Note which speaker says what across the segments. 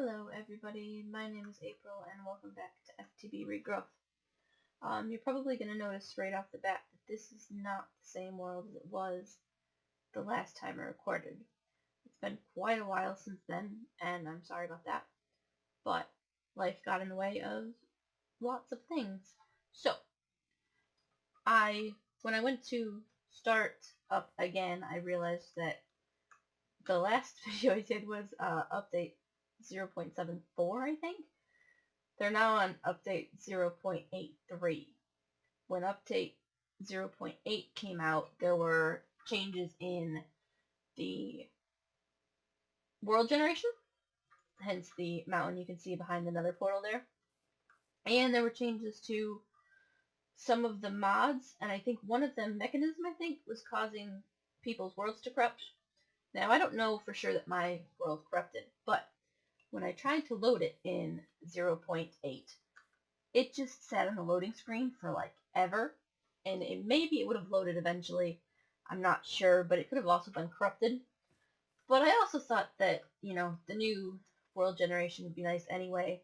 Speaker 1: Hello everybody, my name is April and welcome back to FTB Regrowth. You're probably going to notice right off the bat that this is not the same world as it was the last time I recorded. It's been quite a while since then, and I'm sorry about that, but life got in the way of lots of things. So, when I went to start up again, I realized that the last video I did was update 0.74, I think. They're now on update 0.83. When update 0.8 came out, there were changes in the world generation, hence the mountain you can see behind the nether portal there. And there were changes to some of the mods, and I think one of them, Mechanism, I think, was causing people's worlds to corrupt. Now, I don't know for sure that my world corrupted, but when I tried to load it in 0.8, it just sat on the loading screen for like ever, and maybe it would have loaded eventually, I'm not sure, but it could have also been corrupted. But I also thought that, the new world generation would be nice anyway,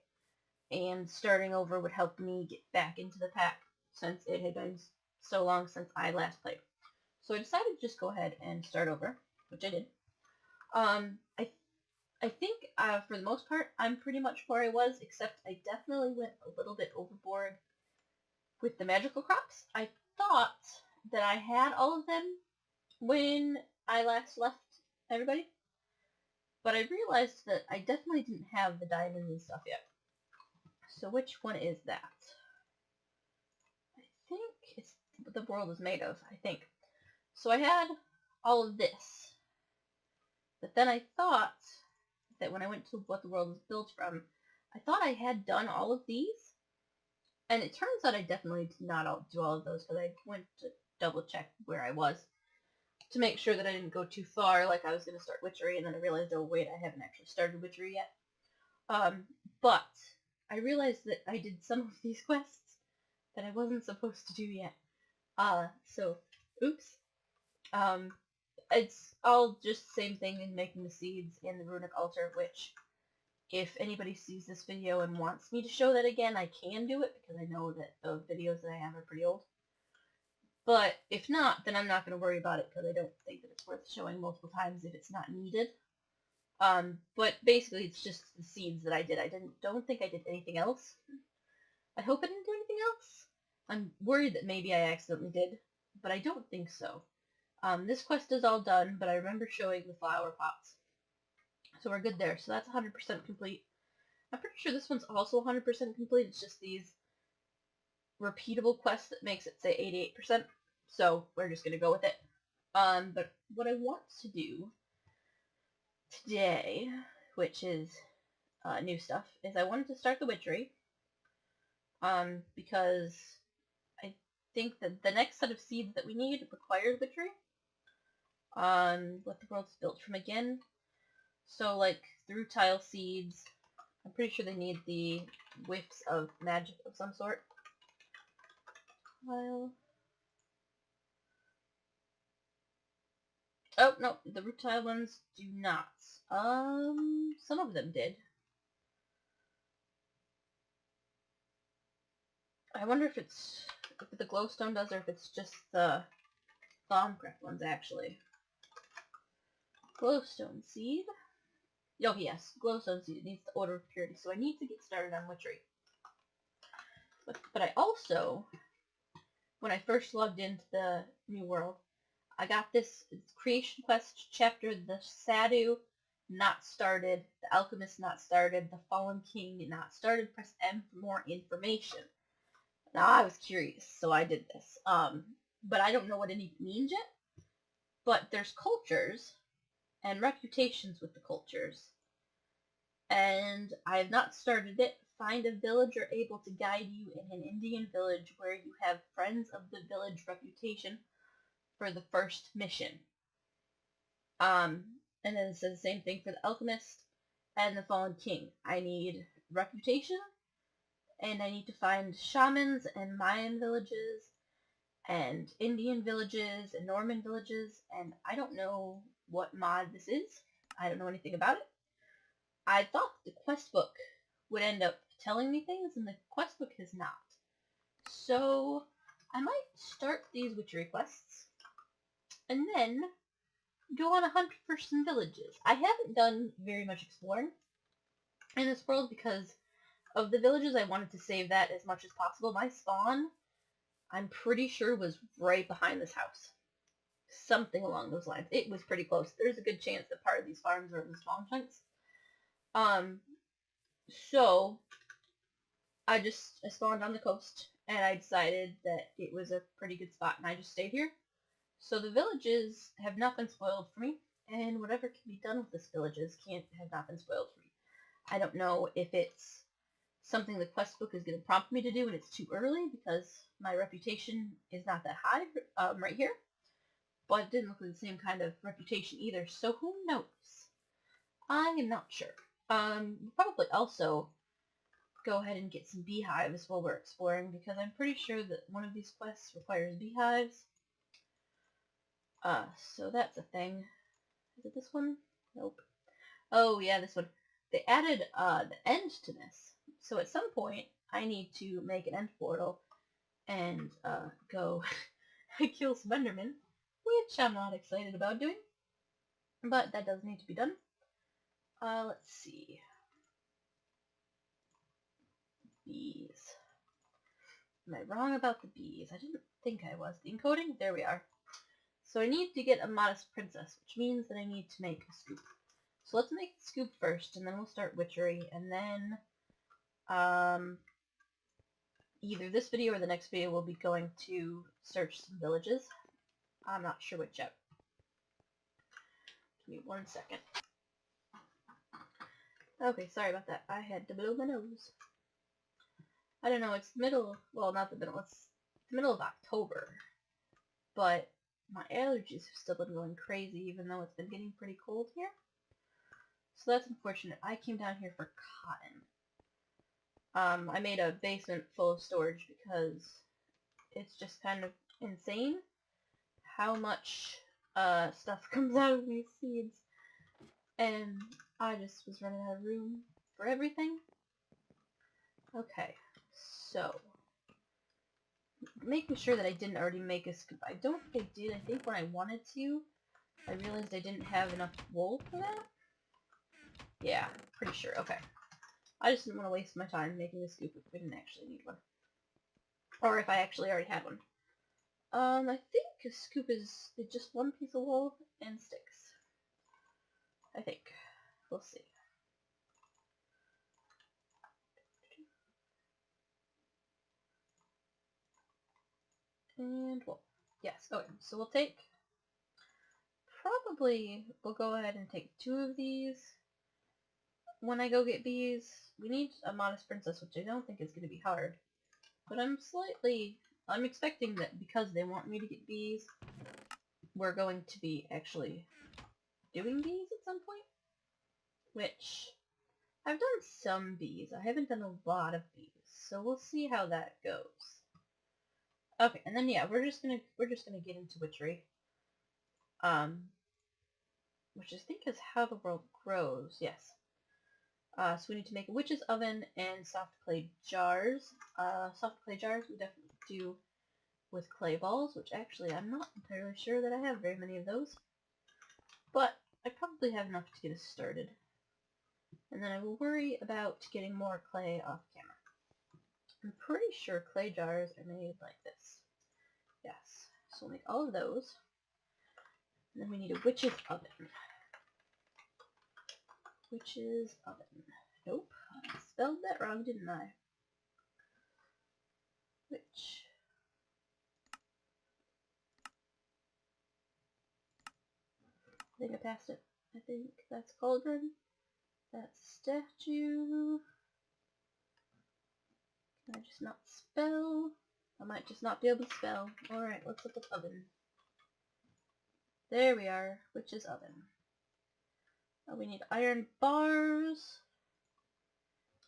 Speaker 1: and starting over would help me get back into the pack, since it had been so long since I last played. So I decided to just go ahead and start over, which I did. I think, for the most part, I'm pretty much where I was, except I definitely went a little bit overboard with the magical crops. I thought that I had all of them when I last left everybody, but I realized that I definitely didn't have the diamonds and stuff yet. So which one is that? I think it's what the world is made of, I think. So I had all of this, but then I thought that when I went to what the world was built from, I thought I had done all of these, and it turns out I definitely did not do all of those, because I went to double check where I was to make sure that I didn't go too far, like I was going to start witchery, and then I realized, oh wait, I haven't actually started witchery yet. But I realized that I did some of these quests that I wasn't supposed to do yet. So, oops. It's all just the same thing in making the seeds in the runic altar, which, if anybody sees this video and wants me to show that again, I can do it, because I know that the videos that I have are pretty old. But if not, then I'm not going to worry about it, because I don't think that it's worth showing multiple times if it's not needed. But basically it's just the seeds that I did. I don't think I did anything else. I hope I didn't do anything else. I'm worried that maybe I accidentally did, but I don't think so. This quest is all done, but I remember showing the flower pots. So we're good there. So that's 100% complete. I'm pretty sure this one's also 100% complete. It's just these repeatable quests that makes it say 88%. So we're just going to go with it. But what I want to do today, which is new stuff, is I wanted to start the witchery. Because I think that the next set of seeds that we need requires witchery. What the world's built from again. So, like, through tile seeds, I'm pretty sure they need the whiffs of magic of some sort. Well, oh, no, the root tile ones do not. Some of them did. I wonder if the glowstone does, or if it's just the Thaumcraft ones, actually. Glowstone seed. Oh yes, glowstone seed. It needs the order of purity, so I need to get started on witchery. But I also, when I first logged into the new world, I got this creation quest chapter, the Sadu not started, the Alchemist not started, the Fallen King not started. Press M for more information. Now I was curious, so I did this. But I don't know what any means yet. But there's cultures and reputations with the cultures, and I have not started it. Find a villager able to guide you in an Indian village where you have friends of the village reputation for the first mission. And then it says the same thing for the alchemist and the fallen king. I need reputation, and I need to find shamans and Mayan villages and Indian villages and Norman villages, and I don't know what mod this is. I don't know anything about it. I thought the quest book would end up telling me things, and the quest book has not. So I might start these witchery quests, and then go on a hunt for some villages. I haven't done very much exploring in this world because of the villages. I wanted to save that as much as possible. My spawn, I'm pretty sure, was right behind this house. Something along those lines. It was pretty close. There's a good chance that part of these farms are in the spawn chunks. So I spawned on the coast, and I decided that it was a pretty good spot, and I just stayed here. So the villages have not been spoiled for me, and whatever can be done with this villages have not been spoiled for me. I don't know if it's something the quest book is going to prompt me to do and it's too early because my reputation is not that high right here. But it didn't look like the same kind of reputation either, so who knows? I am not sure. We'll probably also go ahead and get some beehives while we're exploring, because I'm pretty sure that one of these quests requires beehives. So that's a thing. Is it this one? Nope. Oh yeah, this one. They added the end to this. So at some point, I need to make an end portal and go kill some Endermen, which I'm not excited about doing. But that does need to be done. Let's see. Bees. Am I wrong about the bees? I didn't think I was. The encoding? There we are. So I need to get a modest princess, which means that I need to make a scoop. So let's make the scoop first, and then we'll start witchery, and then either this video or the next video we'll be going to search some villages. I'm not sure which yet. Give me 1 second. Okay, sorry about that. I had to blow my nose. I don't know, it's the middle, well, not the middle, it's the middle of October. But my allergies have still been going crazy, even though it's been getting pretty cold here. So that's unfortunate. I came down here for cotton. I made a basement full of storage because it's just kind of insane how much stuff comes out of these seeds. And I just was running out of room for everything. Okay, so making sure that I didn't already make a scoop. I don't think I did. I think when I wanted to, I realized I didn't have enough wool for that. Yeah, pretty sure. Okay. I just didn't want to waste my time making a scoop if we didn't actually need one. Or if I actually already had one. I think a scoop is just one piece of wool and sticks. I think. We'll see. And wool. Yes, okay. So we'll take... we'll go ahead and take 2 of these. When I go get bees, we need a modest princess, which I don't think is going to be hard. But I'm expecting that because they want me to get bees, we're going to be actually doing bees at some point. Which, I've done some bees. I haven't done a lot of bees. So we'll see how that goes. Okay, and then yeah, we're just gonna get into witchery. Which I think is how the world grows, yes. So we need to make a witch's oven and soft clay jars. Soft clay jars we definitely do with clay balls, which actually I'm not entirely sure that I have very many of those. But I probably have enough to get us started. And then I will worry about getting more clay off camera. I'm pretty sure clay jars are made like this. Yes. So we'll make all of those. And then we need a witch's oven. Witch's oven. Nope. I spelled that wrong, didn't I? Witch. I think I passed it. I think that's cauldron. That's statue. Can I just not spell? I might just not be able to spell. Alright, let's look up oven. There we are. Witch's oven. Oh, we need iron bars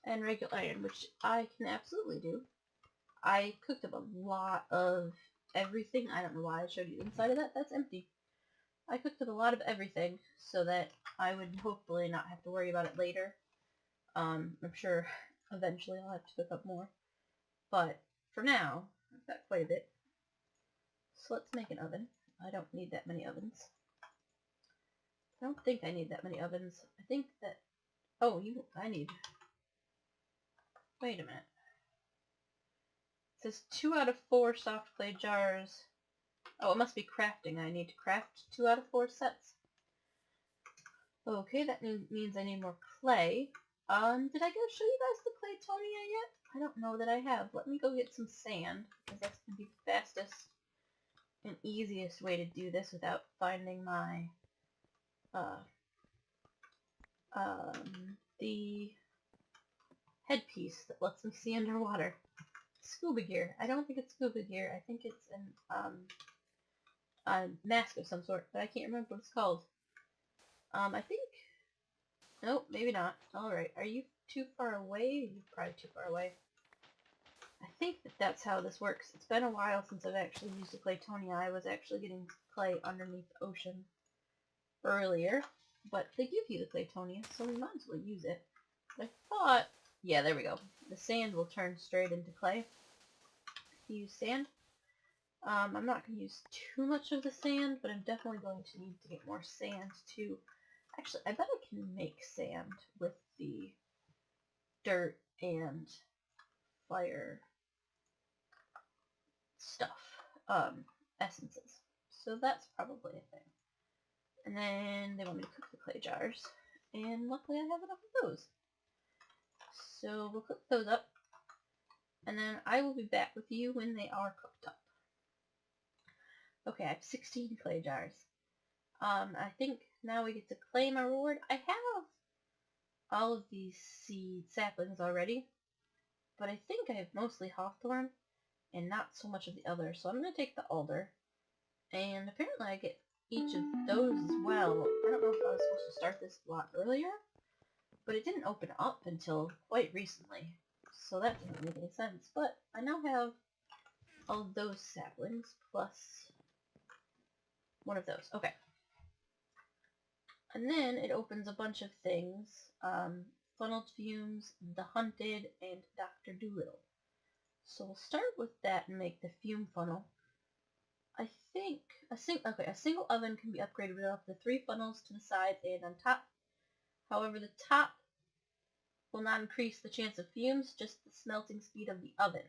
Speaker 1: and regular iron, which I can absolutely do. I cooked up a lot of everything. I don't know why I showed you the inside of that. That's empty. I cooked up a lot of everything so that I would hopefully not have to worry about it later. I'm sure eventually I'll have to cook up more. But for now, I've got quite a bit. So let's make an oven. I don't need that many ovens. I don't think I need that many ovens. I think that... Oh, I need... Wait a minute. It says 2 out of 4 soft clay jars. Oh, it must be crafting. I need to craft 2 out of 4 sets. Okay, that means I need more clay. Did I go show you guys the Claytonia yet? I don't know that I have. Let me go get some sand, because that's going to be the fastest and easiest way to do this without finding my, the headpiece that lets me see underwater. Scuba gear. I don't think it's scuba gear. I think it's a mask of some sort, but I can't remember what it's called. I think... Nope, maybe not. Alright, are you too far away? You're probably too far away. I think that's how this works. It's been a while since I've actually used the Claytonia. I was actually getting clay underneath the ocean earlier, but they give you the Claytonia, so we might as well use it. But I thought... Yeah, there we go. The sand will turn straight into clay. Use sand. I'm not going to use too much of the sand, but I'm definitely going to need to get more sand too. Actually, I bet I can make sand with the dirt and fire stuff, essences. So that's probably a thing. And then they want me to cook the clay jars, and luckily I have enough of those. So we'll cook those up, and then I will be back with you when they are cooked up. Okay, I have 16 clay jars. I think now we get to claim our reward. I have all of these seed saplings already, but I think I have mostly hawthorn and not so much of the other. So I'm going to take the alder, and apparently I get each of those as well. I don't know if I was supposed to start this a lot earlier, but it didn't open up until quite recently, so that doesn't make any sense. But I now have all of those saplings plus one of those. Okay. And then it opens a bunch of things. Funneled Fumes, The Hunted, and Dr. Doolittle. So we'll start with that and make the fume funnel. I think a single oven can be upgraded with up to 3 funnels to the side and on top. However, the top will not increase the chance of fumes, just the smelting speed of the oven.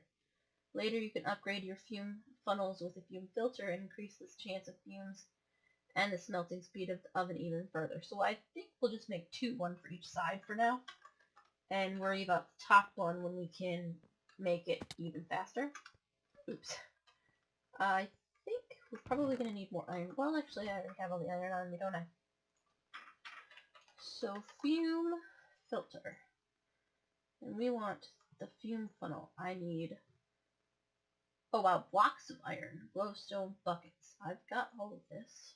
Speaker 1: Later you can upgrade your fume funnels with a fume filter and increase this chance of fumes and the smelting speed of the oven even further. So I think we'll just make 2, one for each side for now, and worry about the top one when we can make it even faster. Oops. I think we're probably going to need more iron. Well, actually, I already have all the iron on me, don't I? So, fume filter. And we want the fume funnel. I need... Oh wow, blocks of iron. Glowstone buckets. I've got all of this.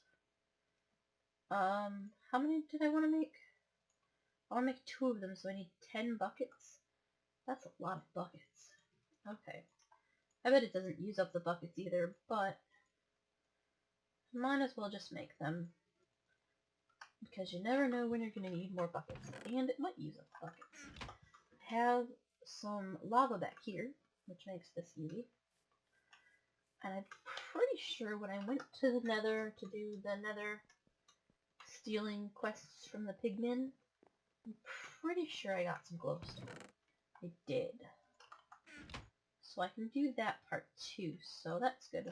Speaker 1: How many did I want to make? I want to make 2 of them, so I need 10 buckets. That's a lot of buckets. Okay. I bet it doesn't use up the buckets either, but might as well just make them. Because you never know when you're going to need more buckets, and it might use up the buckets. I have some lava back here, which makes this easy. And I'm pretty sure when I went to the nether to do the nether stealing quests from the pigmen, I'm pretty sure I got some glowstone. I did. So I can do that part too, so that's good.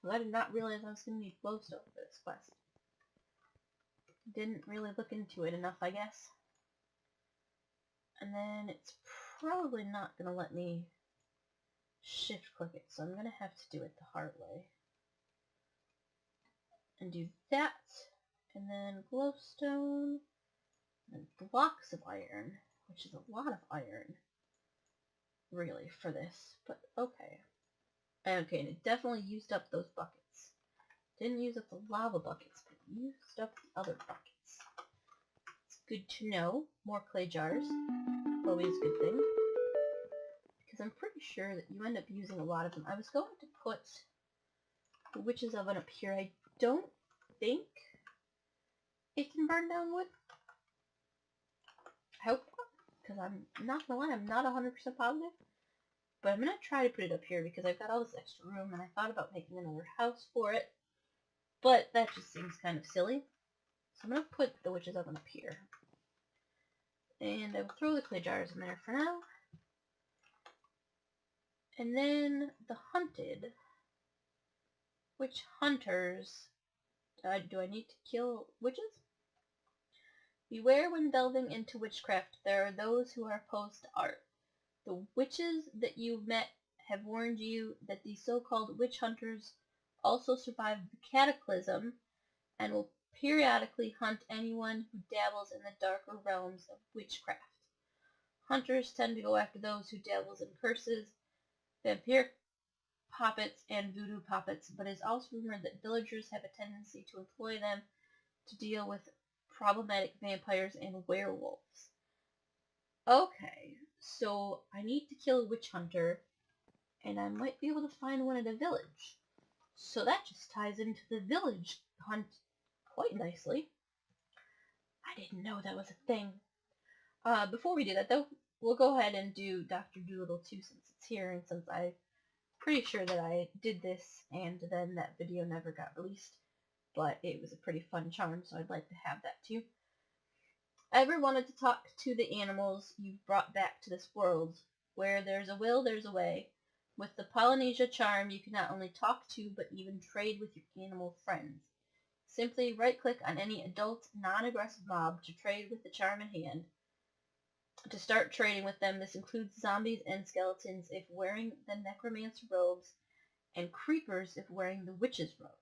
Speaker 1: Well, I did not realize I was going to need glowstone for this quest. Didn't really look into it enough, I guess. And then it's probably not going to let me shift click it, so I'm going to have to do it the hard way. And do that, and then glowstone, and blocks of iron, which is a lot of iron, really, for this, but okay. Okay, and it definitely used up those buckets. Didn't use up the lava buckets, but used up the other buckets. It's good to know. More clay jars. Always a good thing. Because I'm pretty sure that you end up using a lot of them. I was going to put the witch's oven up here. I don't think it can burn down wood. I hope not, because I'm not gonna lie, I'm not 100% positive. But I'm gonna try to put it up here because I've got all this extra room and I thought about making another house for it. But that just seems kind of silly. So I'm gonna put the witch's oven up here. And I will throw the clay jars in there for now. And then the hunted. Which hunters do I need to kill witches? Beware when delving into witchcraft. There are those who are opposed to art. The witches that you've met have warned you that these so-called witch hunters also survived the cataclysm and will periodically hunt anyone who dabbles in the darker realms of witchcraft. Hunters tend to go after those who dabbles in curses, vampiric puppets, and voodoo puppets, but it is also rumored that villagers have a tendency to employ them to deal with problematic vampires and werewolves. Okay, so I need to kill a witch hunter, and I might be able to find one at a village. So that just ties into the village hunt quite nicely. I didn't know that was a thing. Before we do that, though, we'll go ahead and do Dr. Dolittle too, since it's here, and since I'm pretty sure that I did this, and then that video never got released. But it was a pretty fun charm, so I'd like to have that too. Ever wanted to talk to the animals you've brought back to this world? Where there's a will, there's a way. With the Polynesia charm, you can not only talk to, but even trade with your animal friends. Simply right-click on any adult, non-aggressive mob to trade with the charm in hand. To start trading with them, this includes zombies and skeletons if wearing the necromancer robes, and creepers if wearing the witch's robes.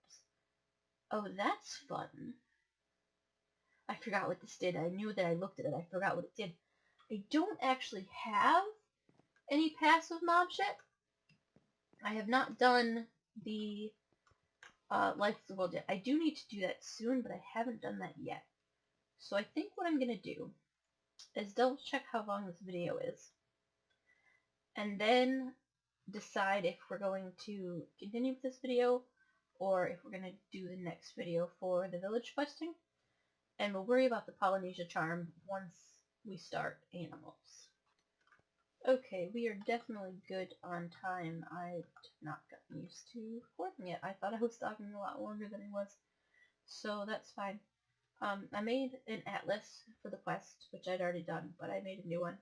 Speaker 1: Oh, that's fun. I forgot what this did. I knew that I looked at it. I forgot what it did. I don't actually have any passive mob shit. I have not done the Life of the World yet. I do need to do that soon, but I haven't done that yet. So I think what I'm going to do is double check how long this video is. And then decide if we're going to continue with this video or if we're going to do the next video for the village questing. And we'll worry about the Polynesia charm once we start animals. Okay, we are definitely good on time. I've not gotten used to recording yet. I thought I was talking a lot longer than I was. So that's fine. I made an atlas for the quest, which I'd already done, but I made a new one.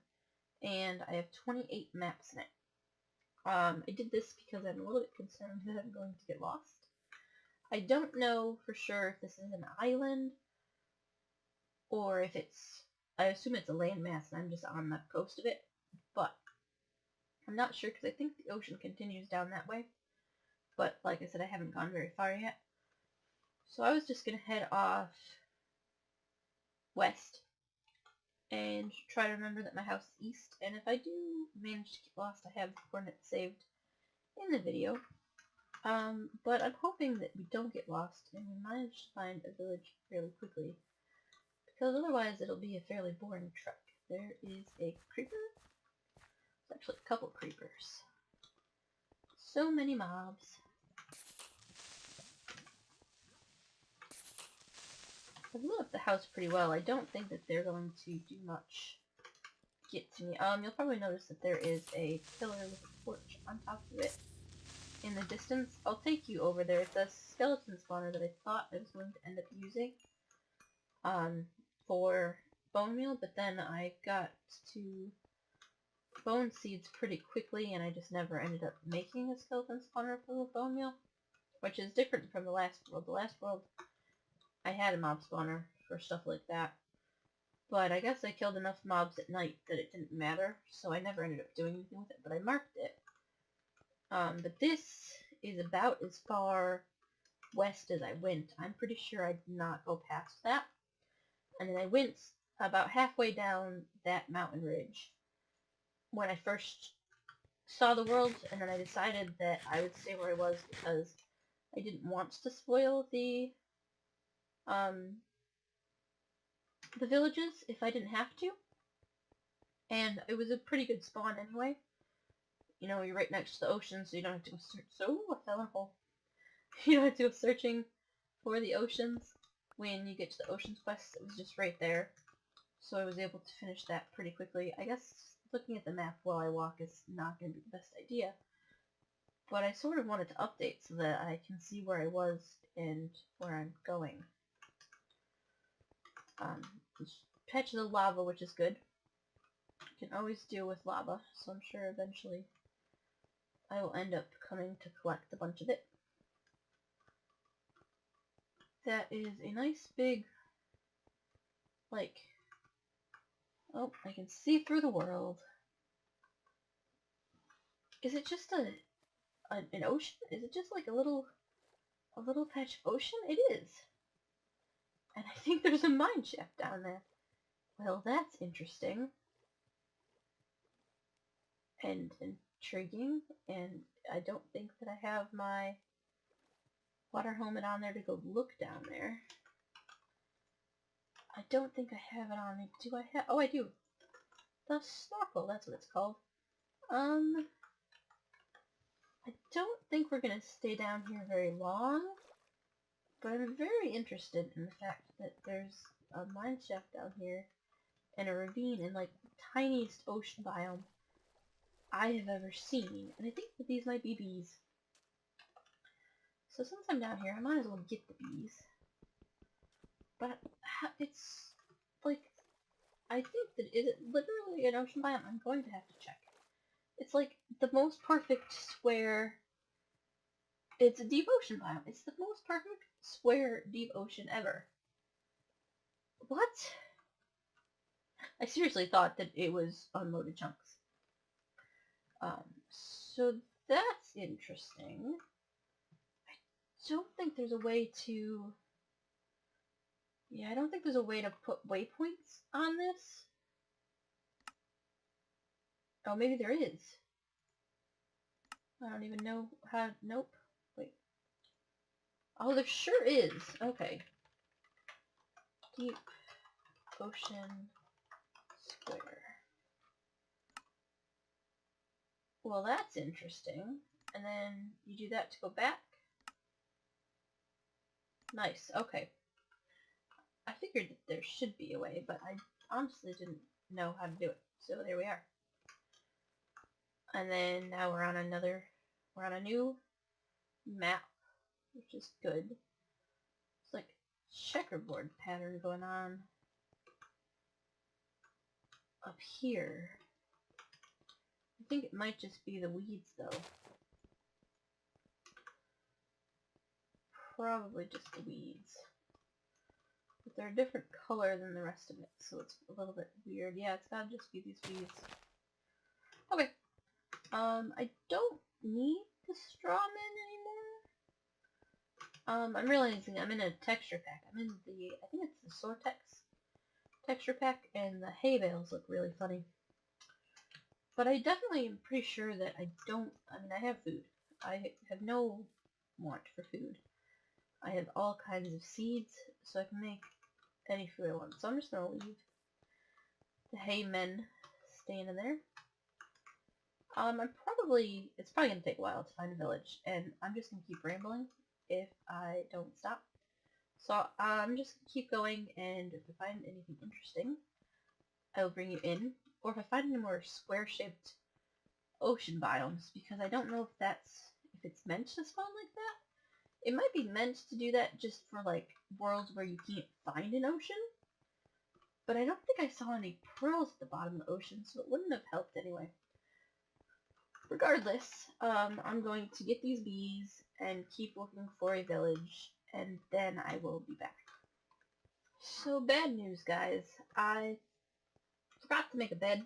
Speaker 1: And I have 28 maps in it. I did this because I'm a little bit concerned that I'm going to get lost. I don't know for sure if this is an island or if it's, I assume it's a landmass and I'm just on the coast of it, but I'm not sure because I think the ocean continues down that way. But like I said, I haven't gone very far yet. So I was just going to head off west and try to remember that my house is east. And if I do manage to get lost, I have the coordinates saved in the video. But I'm hoping that we don't get lost and we manage to find a village fairly quickly. Because otherwise it'll be a fairly boring trek. There is a creeper. There's actually a couple creepers. So many mobs. I've lit up the house pretty well. I don't think that they're going to do much get to me. You'll probably notice that there is a pillar with a torch on top of it in the distance. I'll take you over there. It's a skeleton spawner that I thought I was going to end up using for bone meal, but then I got to bone seeds pretty quickly and I just never ended up making a skeleton spawner for the bone meal, which is different from the last world. The last world I had a mob spawner for stuff like that, but I guess I killed enough mobs at night that it didn't matter, so I never ended up doing anything with it, but I marked it. But this is about as far west as I went. I'm pretty sure I did not go past that. And then I went about halfway down that mountain ridge when I first saw the world, and then I decided that I would stay where I was because I didn't want to spoil the villages if I didn't have to. And it was a pretty good spawn anyway. You know, you're right next to the ocean, so you don't have to go search. So, I fell in a hole. You don't have to go searching for the oceans when you get to the oceans quest. It was just right there. So I was able to finish that pretty quickly. I guess looking at the map while I walk is not going to be the best idea. But I sort of wanted to update so that I can see where I was and where I'm going. Patches of lava, which is good. Can always deal with lava, so I'm sure eventually I will end up coming to collect a bunch of it. That is a nice big, like, oh, I can see through the world. Is it just an ocean? Is it just like a little patch of ocean? It is. And I think there's a mine shaft down there. Well, that's interesting. And intriguing. And I don't think that I have my water helmet on there to go look down there. I don't think I have it on me. Do I have? Oh, I do. The snorkel, that's what it's called. I don't think we're gonna stay down here very long, but I'm very interested in the fact that there's a mine shaft down here and a ravine in like the tiniest ocean biome I have ever seen, and I think that these might be bees. So since I'm down here, I might as well get the bees. But it's like, I think that is it literally an ocean biome? I'm going to have to check. It's like the most perfect square. It's a deep ocean biome. It's the most perfect square deep ocean ever. What? I seriously thought that it was unloaded chunks. So that's interesting. I don't think there's a way to... Yeah, I don't think there's a way to put waypoints on this. Oh, maybe there is. I don't even know how... Nope. Wait. Oh, there sure is. Okay. Deep ocean square. Well, that's interesting. And then you do that to go back. Nice. Okay. I figured that there should be a way, but I honestly didn't know how to do it. So there we are. And then now we're on a new map, which is good. It's like checkerboard pattern going on up here. I think it might just be the weeds though. Probably just the weeds. But they're a different color than the rest of it, so it's a little bit weird. Yeah, it's gotta just be these weeds. Okay. I don't need the straw anymore. I'm realizing I'm in a texture pack. I'm in the, I think it's the Sortex texture pack, and the hay bales look really funny. But I definitely am pretty sure that I don't, I mean, I have food. I have no want for food. I have all kinds of seeds, so I can make any food I want. So I'm just going to leave the hay men staying in there. It's probably going to take a while to find a village, and I'm just going to keep rambling if I don't stop. So I'm just going to keep going, and if I find anything interesting, I will bring you in. Or if I find any more square-shaped ocean biomes, because I don't know if it's meant to spawn like that. It might be meant to do that just for, like, worlds where you can't find an ocean. But I don't think I saw any pearls at the bottom of the ocean, so it wouldn't have helped anyway. Regardless, I'm going to get these bees and keep looking for a village, and then I will be back. So, bad news, guys. I forgot to make a bed,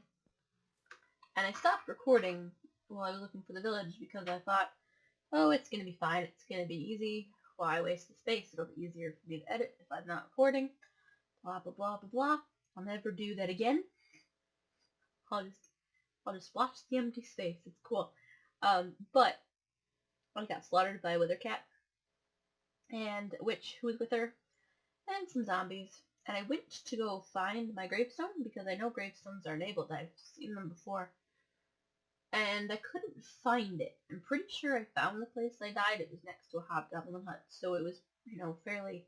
Speaker 1: and I stopped recording while I was looking for the village because I thought, oh, it's going to be fine, it's going to be easy. Why waste the space? It'll be easier for me to edit if I'm not recording. Blah, blah, blah, blah, blah. I'll never do that again. I'll just watch the empty space. It's cool. But I got slaughtered by a wither cat and a witch who was with her and some zombies. And I went to go find my gravestone because I know gravestones are enabled. I've seen them before. And I couldn't find it. I'm pretty sure I found the place I died. It was next to a hobgoblin hut. So it was, you know, fairly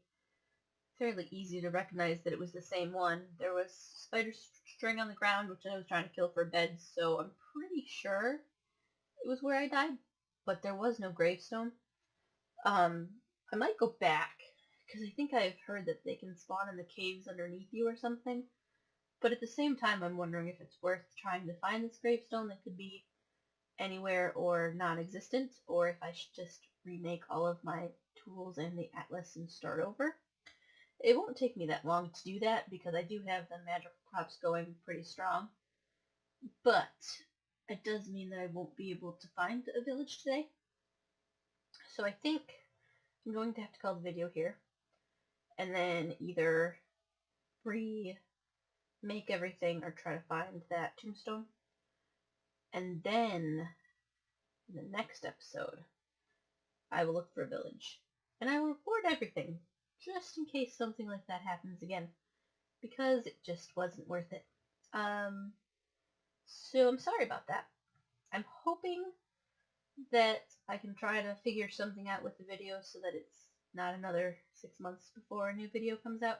Speaker 1: fairly easy to recognize that it was the same one. There was spider string on the ground, which I was trying to kill for beds, so I'm pretty sure it was where I died, but there was no gravestone. I might go back, because I think I've heard that they can spawn in the caves underneath you or something, but at the same time I'm wondering if it's worth trying to find this gravestone that could be anywhere or non-existent, or if I should just remake all of my tools and the atlas and start over. It won't take me that long to do that because I do have the magical crops going pretty strong, but it does mean that I won't be able to find a village today. So I think I'm going to have to call the video here, and then either remake everything or try to find that tombstone. And then, in the next episode, I will look for a village. And I will report everything, just in case something like that happens again, because it just wasn't worth it. So I'm sorry about that. I'm hoping that I can try to figure something out with the video so that it's not another 6 months before a new video comes out.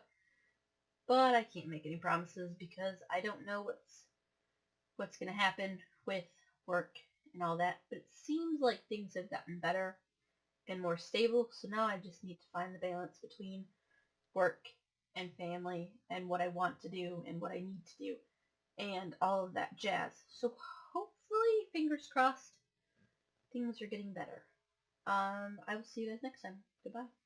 Speaker 1: But I can't make any promises because I don't know what's going to happen with work and all that. But it seems like things have gotten better and more stable, so now I just need to find the balance between work and family and what I want to do and what I need to do and all of that jazz. So hopefully, fingers crossed, things are getting better. I will see you guys next time. Goodbye.